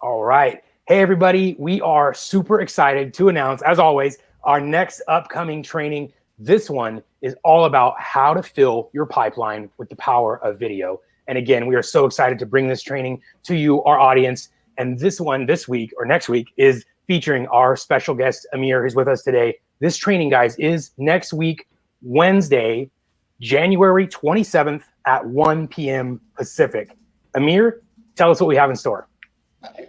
All right. Hey, everybody. We are super excited to announce, as always, our next upcoming training. This one is all about how to fill your pipeline with the power of video. And again, we are so excited to bring this training to you, our audience. And this one this week or next week is featuring our special guest, Amir, who's with us today. This training, guys, is next week, Wednesday, January 27th at 1 p.m. Pacific. Amir, tell us what we have in store.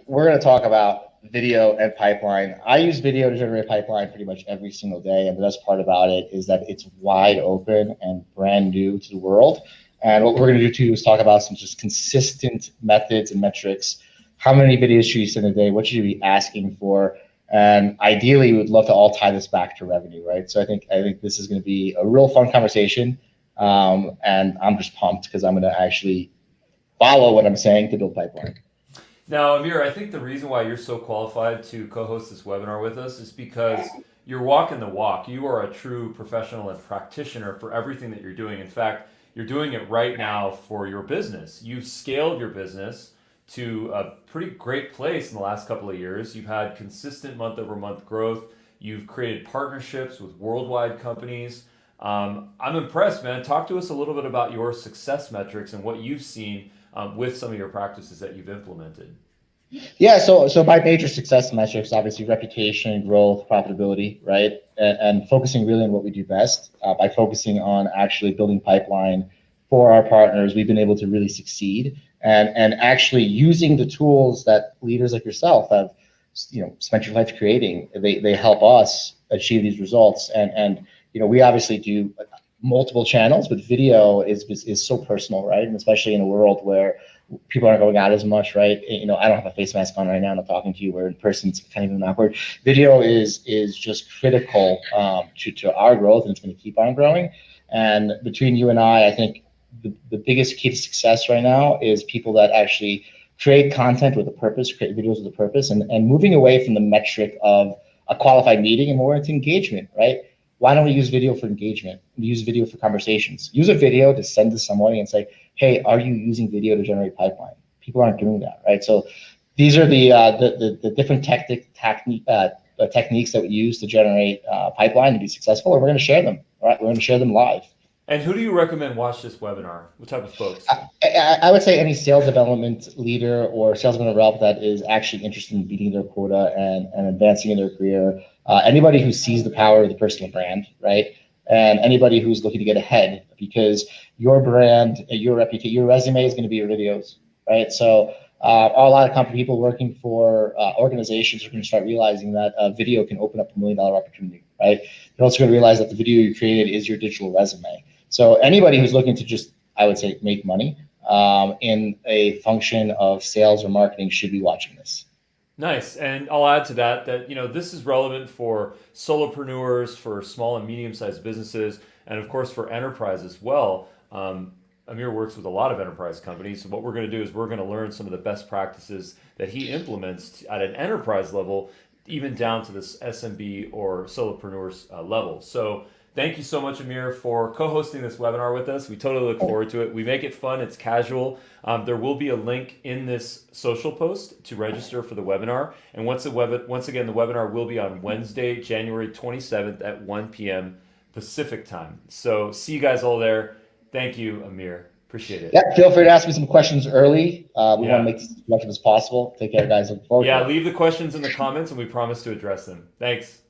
We're going to talk about video and pipeline. I use video to generate pipeline pretty much every single day. And the best part about it is that it's wide open and brand new to the world. And what we're going to do too is talk about some just consistent methods and metrics. How many videos should you send a day? What should you be asking for? And ideally, we would love to all tie this back to revenue, right? So I think this is going to be a real fun conversation. And I'm just pumped because I'm going to actually follow what I'm saying to build pipeline. Now, Amir, I think the reason why you're so qualified to co-host this webinar with us is because you're walking the walk. You are a true professional and practitioner for everything that you're doing. In fact, you're doing it right now for your business. You've scaled your business to a pretty great place in the last couple of years. You've had consistent month-over-month growth. You've created partnerships with worldwide companies. I'm impressed, man. Talk to us a little bit about your success metrics and what you've seen with some of your practices that you've implemented. Yeah, so my major success metrics, obviously reputation, growth, profitability, right? And focusing really on what we do best. By focusing on actually building pipeline for our partners, we've been able to really succeed. And actually using the tools that leaders like yourself have, spent your life creating, they help us achieve these results. And we obviously do multiple channels, but video is so personal, right? And especially in a world where people aren't going out as much, right? I don't have a face mask on right now and I'm talking to you, where in person it's kind of even awkward. Video is just critical to our growth, and it's going to keep on growing. And between you and I think the biggest key to success right now is people that actually create content with a purpose, create videos with a purpose, and moving away from the metric of a qualified meeting and more into engagement, right? Why don't we use video for engagement? Use video for conversations. Use a video to send to somebody and say, hey, are you using video to generate pipeline? People aren't doing that, right? So these are the different techniques that we use to generate pipeline to be successful, and we're going to share them, right? We're going to share them live. And who do you recommend watch this webinar? What type of folks? I would say any sales development leader or sales development rep that is actually interested in beating their quota and advancing in their career. Anybody who sees the power of the personal brand, right? And anybody who's looking to get ahead, because your brand, your reputation, your resume is going to be your videos, right? So a lot of people working for organizations are going to start realizing that video can open up $1 million opportunity, right? You're also going to realize that the video you created is your digital resume. So anybody who's looking to just, I would say, make money in a function of sales or marketing should be watching this. Nice. And I'll add to that this is relevant for solopreneurs, for small and medium-sized businesses, and of course for enterprise as well. Amir works with a lot of enterprise companies. So what we're going to do is we're going to learn some of the best practices that he implements at an enterprise level, even down to this SMB or solopreneurs level. So thank you so much, Amir, for co-hosting this webinar with us. We totally look forward to it. We make it fun. It's casual. There will be a link in this social post to register for the webinar. And once again, the webinar will be on Wednesday, January 27th at 1 p.m. Pacific time. So see you guys all there. Thank you, Amir. Appreciate it. Yeah, feel free to ask me some questions early. We want to make this as productive as possible. Take care, guys. Look forward to it. Leave the questions in the comments and we promise to address them. Thanks.